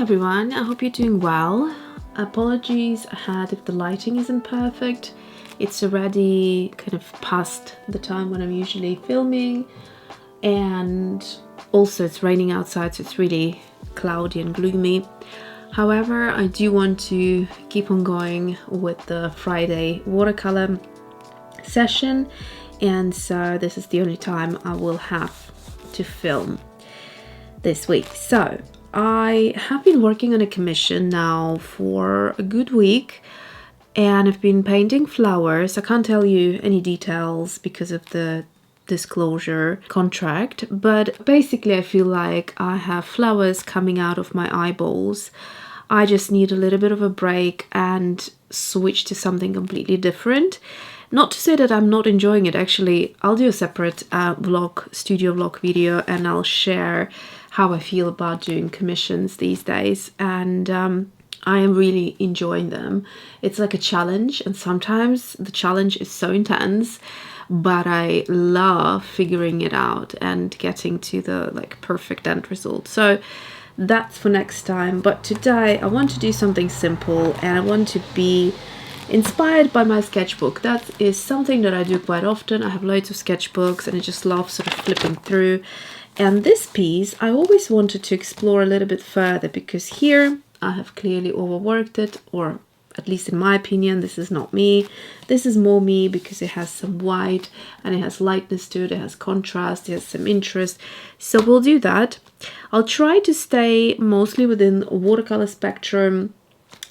everyone, I hope you're doing well. Apologies ahead if the lighting isn't perfect. It's already kind of past the time when I'm usually filming, and also it's raining outside, so it's really cloudy and gloomy. However, I do want to keep on going with the Friday watercolor session, and so this is the only time I will have to film this week. So I have been working on a commission now for a good week, and I've been painting flowers. I can't tell you any details because of the disclosure contract, but basically I feel like I have flowers coming out of my eyeballs. I just need a little bit of a break and switch to something completely different. Not to say that I'm not enjoying it. Actually, I'll do a separate studio vlog video, and I'll share how I feel about doing commissions these days, and I am really enjoying them. It's like a challenge, and sometimes the challenge is so intense, but I love figuring it out and getting to the perfect end result. So that's for next time, but today I want to do something simple, and I want to be inspired by my sketchbook. That is something that I do quite often. I have loads of sketchbooks and I just love sort of flipping through. And this piece I always wanted to explore a little bit further, because here I have clearly overworked it, or at least in my opinion, this is not me. This is more me because it has some white and it has lightness to it, it has contrast, it has some interest. So we'll do that. I'll try to stay mostly within watercolor spectrum,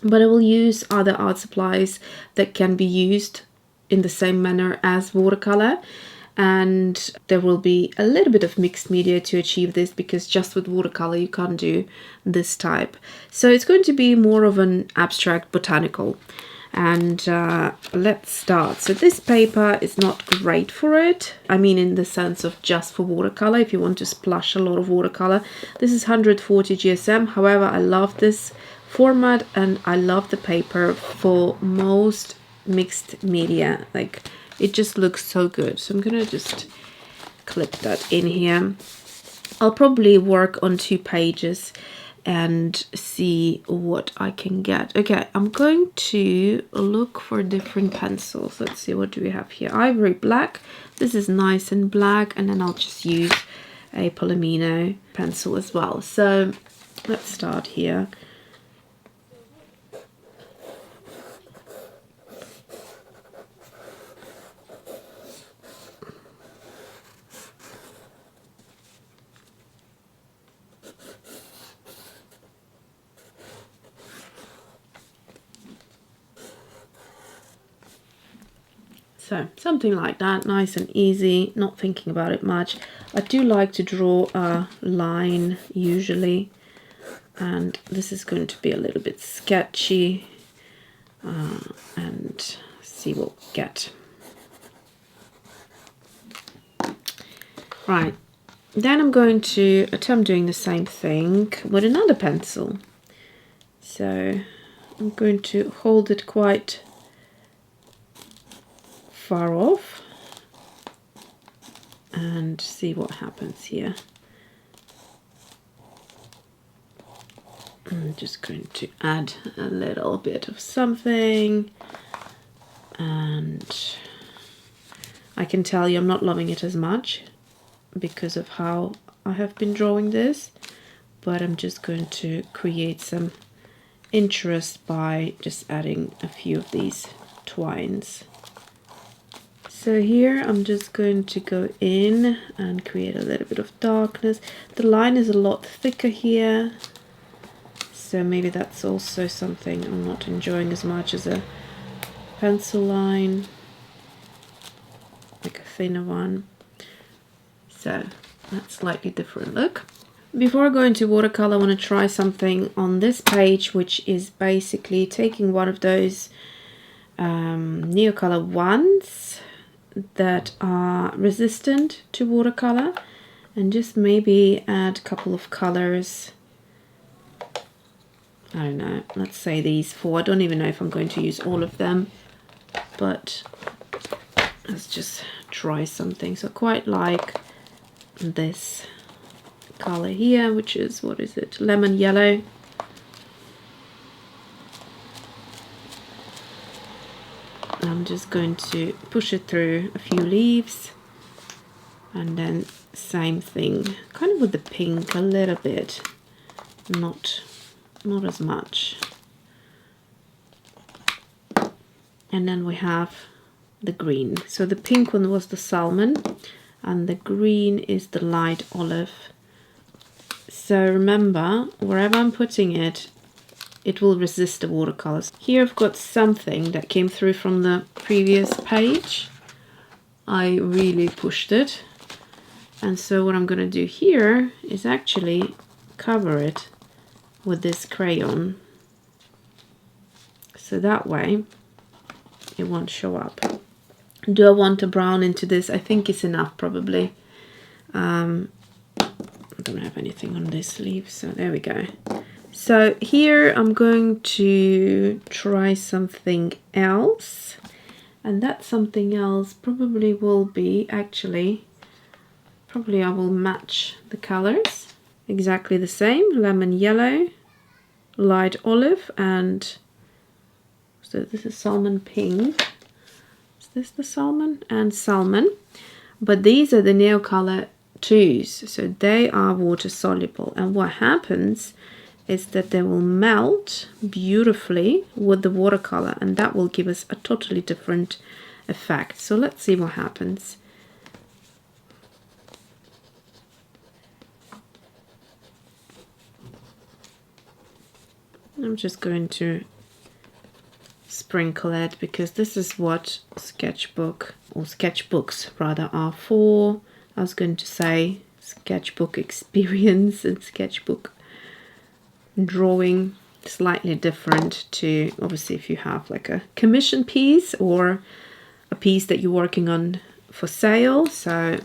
but I will use other art supplies that can be used in the same manner as watercolor. And there will be a little bit of mixed media to achieve this, because just with watercolor you can't do this type. So it's going to be more of an abstract botanical. And let's start. So this paper is not great for it. I mean, in the sense of just for watercolor, if you want to splash a lot of watercolor. This is 140 GSM. However, I love this format and I love the paper for most mixed media. It just looks so good. So I'm gonna just clip that in here. I'll probably work on 2 pages and see what I can get. Okay, I'm going to look for different pencils. Let's see, what do we have here? Ivory black. This is nice and black, and then I'll just use a Palomino pencil as well. So let's start here. So something like that, nice and easy, not thinking about it much. I do like to draw a line usually, and this is going to be a little bit sketchy, and see what we get. Right, then I'm going to attempt doing the same thing with another pencil. So I'm going to hold it quite far off and see what happens here. I'm just going to add a little bit of something, and I can tell you I'm not loving it as much because of how I have been drawing this, but I'm just going to create some interest by just adding a few of these twines. So here I'm just going to go in and create a little bit of darkness. The line is a lot thicker here, so maybe that's also something I'm not enjoying as much as a pencil line, like a thinner one. So that's slightly different look. Before I go into watercolor, I want to try something on this page, which is basically taking one of those Neocolor ones that are resistant to watercolor, and just maybe add a couple of colors. I don't know, let's say these 4. I don't even know if I'm going to use all of them, but let's just try something. So I quite like this color here, which is, what is it, lemon yellow. I'm just going to push it through a few leaves, and then same thing, kind of with the pink a little bit, not as much. And then we have the green. So the pink one was the salmon, and the green is the light olive. So remember, wherever I'm putting it, it will resist the watercolors. Here I've got something that came through from the previous page. I really pushed it. And so what I'm going to do here is actually cover it with this crayon. So that way it won't show up. Do I want a brown into this? I think it's enough probably. I don't have anything on this leaf, so there we go. So here I'm going to try something else, and that something else probably will be I will match the colors exactly the same. Lemon yellow, light olive, and so this is salmon pink. Is this the salmon? And salmon. But these are the Neocolor 2s, so they are water soluble, and what happens is that they will melt beautifully with the watercolor, and that will give us a totally different effect. So let's see what happens. I'm just going to sprinkle it because this is what sketchbook, or sketchbooks rather, are for. I was going to say sketchbook experience and sketchbook drawing, slightly different to obviously if you have like a commission piece or a piece that you're working on for sale, so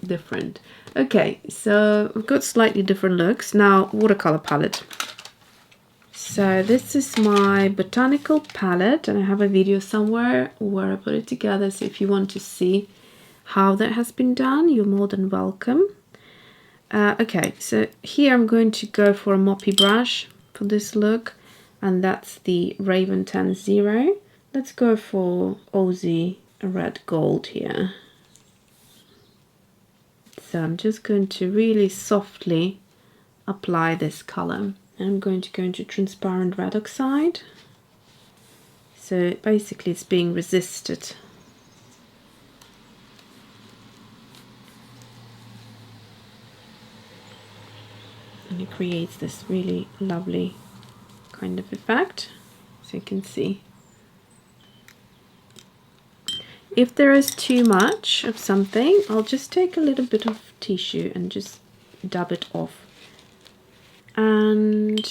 different. Okay, so we've got slightly different looks. Now watercolor palette. So this is my Botanical palette, and I have a video somewhere where I put it together, so if you want to see how that has been done, you're more than welcome. Okay, so here I'm going to go for a moppy brush for this look, and that's the Raven 10-0. Let's go for Aussie red gold here. So I'm just going to really softly apply this color. I'm going to go into transparent red oxide. So basically it's being resisted. And it creates this really lovely kind of effect, so you can see. If there is too much of something, I'll just take a little bit of tissue and just dab it off. And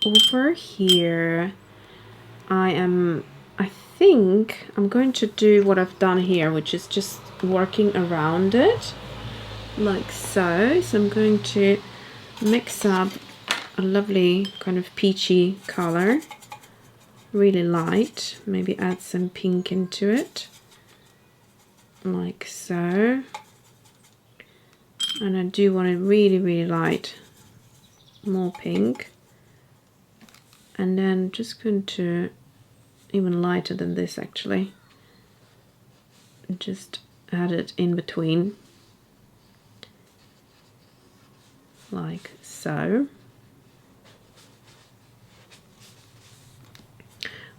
over here, I think I'm going to do what I've done here, which is just working around it, like so. So I'm going to mix up a lovely kind of peachy color, really light, maybe add some pink into it, like so. And I do want it really, really light, more pink. And then just going to, even lighter than this actually, just add it in between, like so.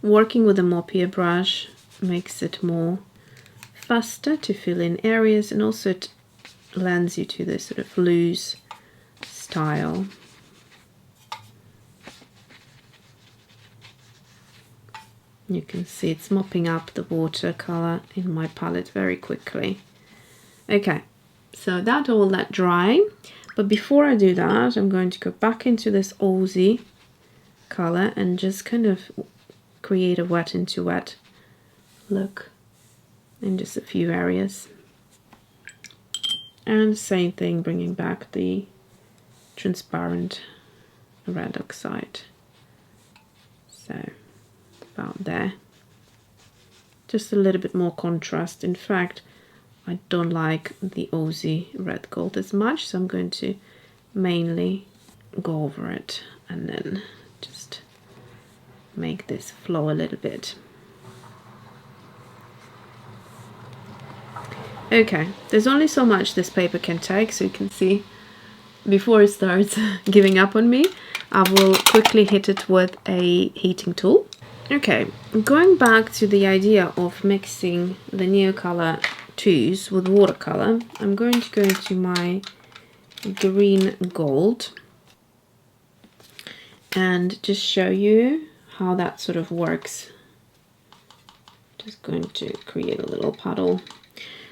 Working with a moppier brush makes it more faster to fill in areas, and also it lends you to this sort of loose style. You can see it's mopping up the watercolor in my palette very quickly. Okay, so that all let dry. But before I do that, I'm going to go back into this Aussie color and just kind of create a wet into wet look in just a few areas. And same thing, bringing back the transparent red oxide. So about there. Just a little bit more contrast. In fact, I don't like the Aussie red gold as much, so I'm going to mainly go over it and then just make this flow a little bit. Okay, there's only so much this paper can take, so you can see before it starts giving up on me, I will quickly hit it with a heating tool. Okay, going back to the idea of mixing the Neocolor 2s with watercolor, I'm going to go into my green gold and just show you how that sort of works. Just going to create a little puddle.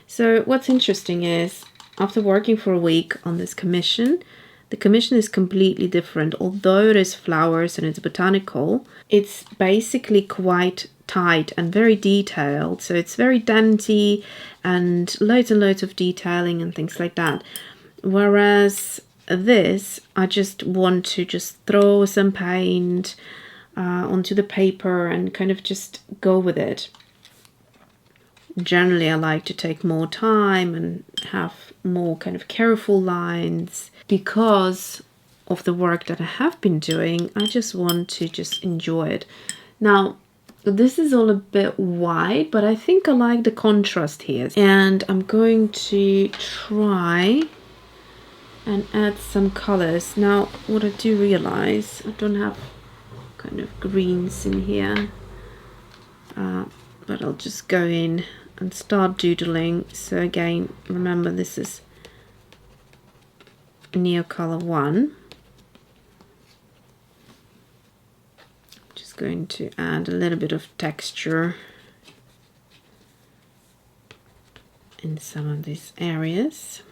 So what's interesting is, after working for a week on this commission, the commission is completely different. Although it is flowers and it's botanical, it's basically quite tight and very detailed. So it's very dainty and loads of detailing and things like that. Whereas this, I just want to just throw some paint onto the paper and kind of just go with it. Generally, I like to take more time and have more kind of careful lines. Because of the work that I have been doing, I just want to just enjoy it. Now, this is all a bit wide, but I think I like the contrast here. And I'm going to try and add some colors. Now, what I do realize, I don't have kind of greens in here, but I'll just go in and start doodling. So again, remember this is Neocolor 1. Just going to add a little bit of texture in some of these areas.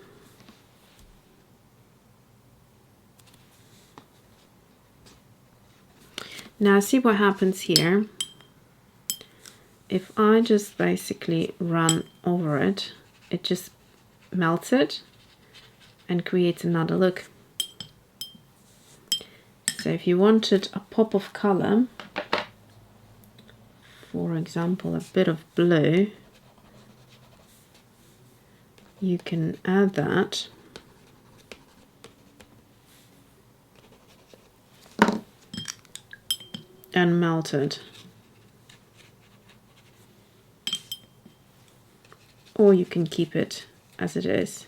Now see what happens here. If I just basically run over it, it just melts it and creates another look. So if you wanted a pop of color, for example a bit of blue, you can add that. And melt it. Or you can keep it as it is.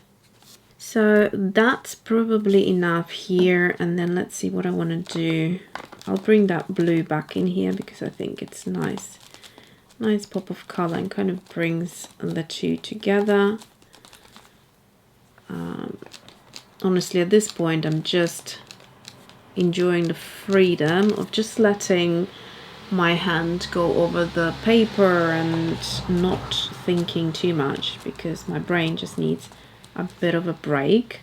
So that's probably enough here, and then let's see what I want to do. I'll bring that blue back in here because I think it's nice pop of color and kind of brings the two together. Honestly, at this point I'm just enjoying the freedom of just letting my hand go over the paper and not thinking too much, because my brain just needs a bit of a break.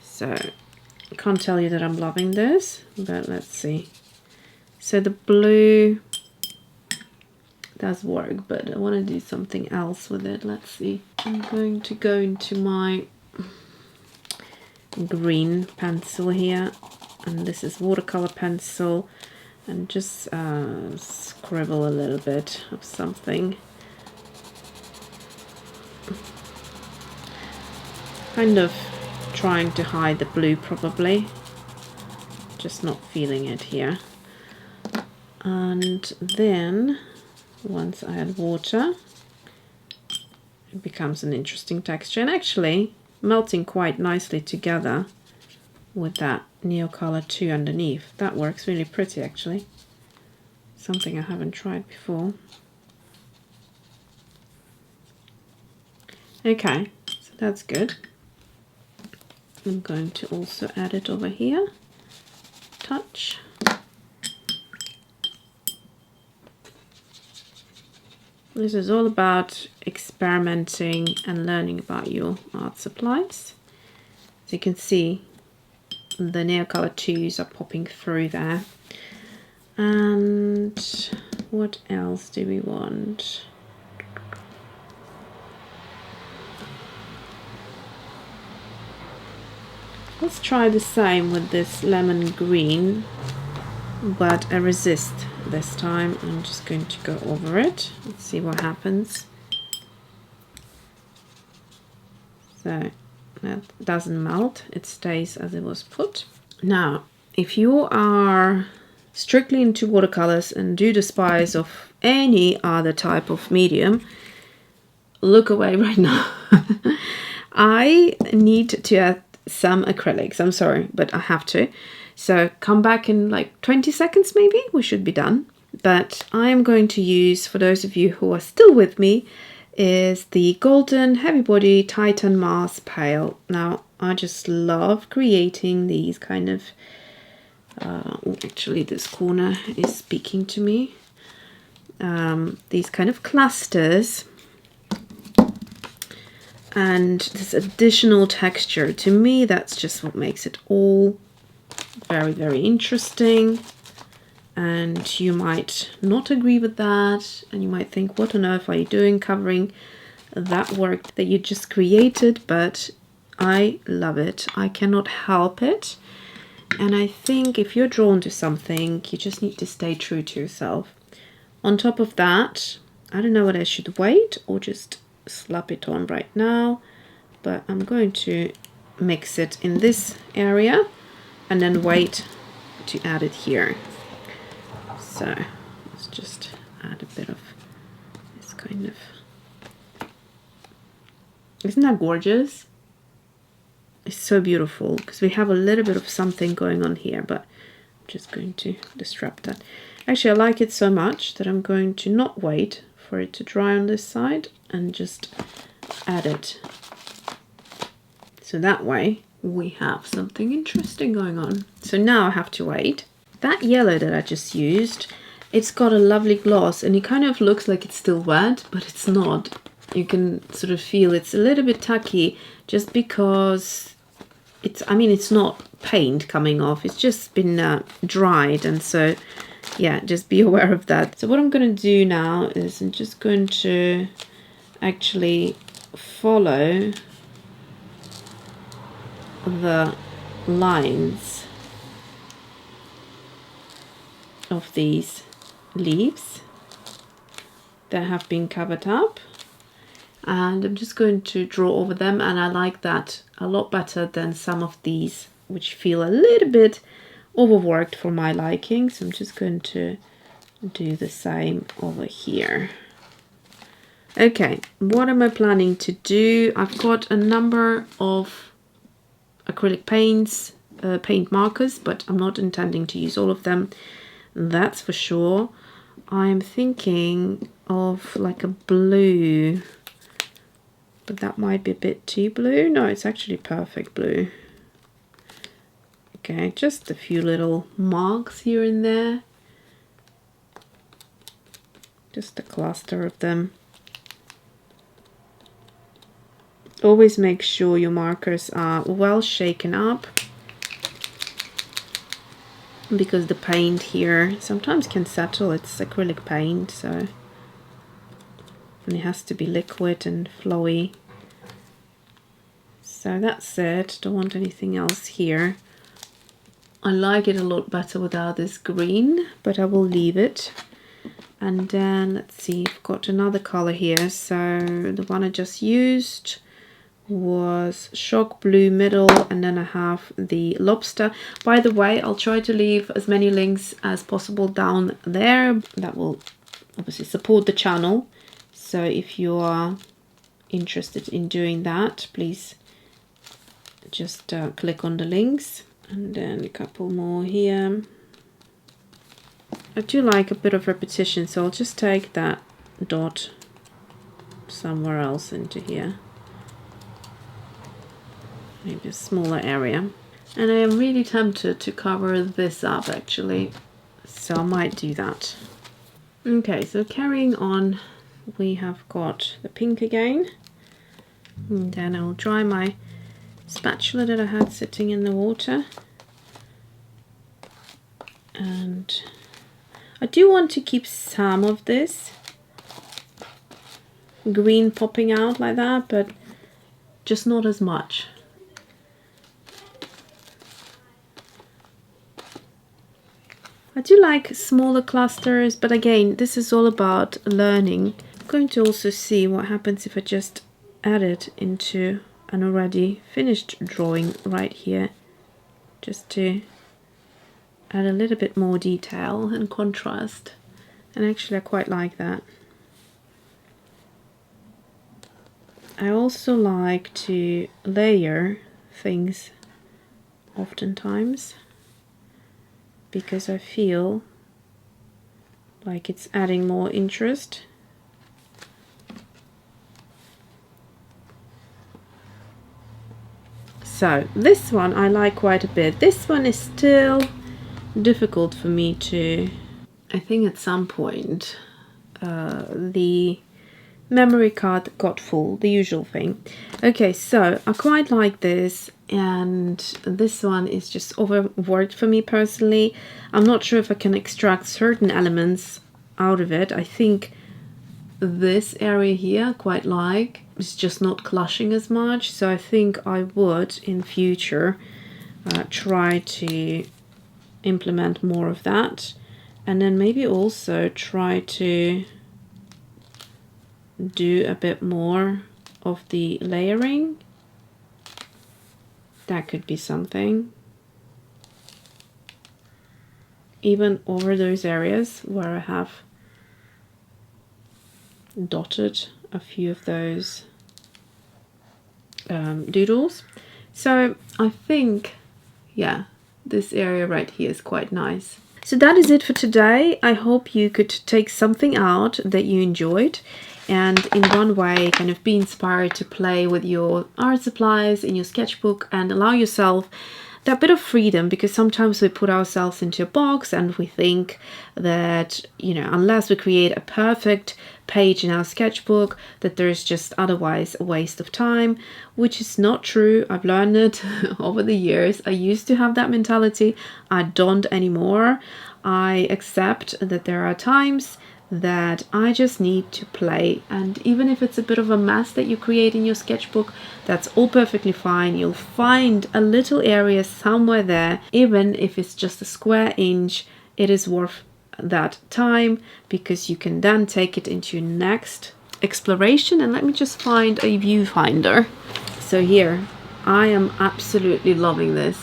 So I can't tell you that I'm loving this, but let's see. So the blue does work, but I want to do something else with it. Let's see. I'm going to go into my green pencil here, and this is watercolor pencil, and just scribble a little bit of something. Kind of trying to hide the blue, probably. Just not feeling it here. And then once I add water, it becomes an interesting texture, and actually melting quite nicely together with that Neocolor 2 underneath. That works really pretty, actually. Something I haven't tried before. Okay, so that's good. I'm going to also add it over here. Touch. This is all about experimenting and learning about your art supplies. As you can see, the Neocolor 2s are popping through there. And what else do we want? Let's try the same with this lemon green, but a resist this time. I'm just going to go over it. Let's see what happens. So that doesn't melt, it stays as it was put. Now, if you are strictly into watercolors and do despise of any other type of medium, look away right now. I need to add some acrylics. I'm sorry, but I have to. So come back in like 20 seconds maybe. We should be done. But I'm going to use, for those of you who are still with me, is the Golden Heavy Body Titan Mars Pale. Now, I just love creating these kind of... actually, this corner is speaking to me. These kind of clusters. And this additional texture. To me, that's just what makes it all very, very interesting. And you might not agree with that, and you might think, what on earth are you doing covering that work that you just created? But I love it. I cannot help it. And I think if you're drawn to something, you just need to stay true to yourself. On top of that, I don't know whether I should wait or just slap it on right now, but I'm going to mix it in this area and then wait to add it here. So let's just add a bit of this kind of... Isn't that gorgeous? It's so beautiful because we have a little bit of something going on here, but I'm just going to disrupt that. Actually, I like it so much that I'm going to not wait for it to dry on this side and just add it. So that way we have something interesting going on. So now I have to wait. That yellow that I just used, it's got a lovely gloss and it kind of looks like it's still wet, but it's not. You can sort of feel it's a little bit tacky just because it's, I mean, it's not paint coming off. It's just been dried, and so yeah, just be aware of that. So what I'm going to do now is I'm just going to actually follow the lines of these leaves that have been covered up, and I'm just going to draw over them, and I like that a lot better than some of these which feel a little bit overworked for my liking. So I'm just going to do the same over here. Okay, what am I planning to do? I've got a number of acrylic paints, paint markers, but I'm not intending to use all of them, that's for sure. I'm thinking of like a blue, but that might be a bit too blue. No, it's actually perfect blue. Okay, just a few little marks here and there. Just a cluster of them. Always make sure your markers are well shaken up, because the paint here sometimes can settle. It's acrylic paint, so and it has to be liquid and flowy. So that's it. Don't want anything else here. I like it a lot better without this green, but I will leave it. And then let's see, I've got another color here. So the one I just used was shock blue middle, and then I have the lobster. By the way, I'll try to leave as many links as possible down there. That will obviously support the channel. So if you are interested in doing that, please just click on the links. And then a couple more here. I do like a bit of repetition, so I'll just take that dot somewhere else into here. Maybe a smaller area. And I am really tempted to cover this up actually, so I might do that. Okay, so carrying on, we have got the pink again, and then I'll dry my spatula that I had sitting in the water. And I do want to keep some of this green popping out like that, but just not as much. I do like smaller clusters, but again, this is all about learning. I'm going to also see what happens if I just add it into an already finished drawing right here, just to add a little bit more detail and contrast. And actually I quite like that. I also like to layer things oftentimes because I feel like it's adding more interest. So this one I like quite a bit. This one is still difficult for me to... I think at some point the memory card got full, the usual thing. Okay, so I quite like this, and this one is just overworked for me personally. I'm not sure if I can extract certain elements out of it. I think this area here I quite like. It's just not clashing as much, so I think I would in future try to implement more of that, and then maybe also try to do a bit more of the layering. That could be something. Even over those areas where I have dotted a few of those doodles. So I think, yeah, this area right here is quite nice. So that is it for today. I hope you could take something out that you enjoyed, and in one way kind of be inspired to play with your art supplies in your sketchbook and allow yourself that bit of freedom, because sometimes we put ourselves into a box and we think that, you know, unless we create a perfect page in our sketchbook, that there's just otherwise a waste of time, which is not true. I've learned it over the years. I used to have that mentality. I don't anymore. I accept that there are times that I just need to play, and even if it's a bit of a mess that you create in your sketchbook, that's all perfectly fine. You'll find a little area somewhere there, even if it's just a square inch. It is worth that time, because you can then take it into your next exploration. And let me just find a viewfinder. So here, I am absolutely loving this.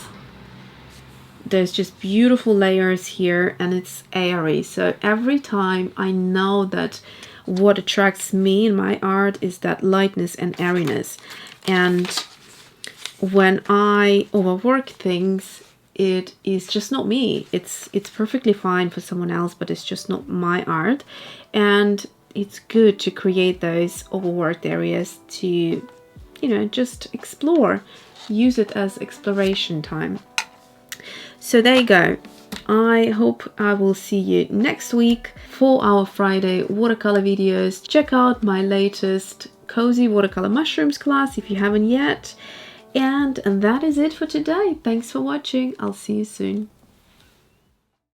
There's just beautiful layers here, and it's airy. So every time I know that what attracts me in my art is that lightness and airiness. And when I overwork things, it is just not me. It's perfectly fine for someone else, but it's just not my art. And it's good to create those overworked areas to, you know, just explore. Use it as exploration time. So there you go. I hope I will see you next week for our Friday watercolor videos. Check out my latest cozy watercolor mushrooms class if you haven't yet. And that is it for today. Thanks for watching. I'll see you soon.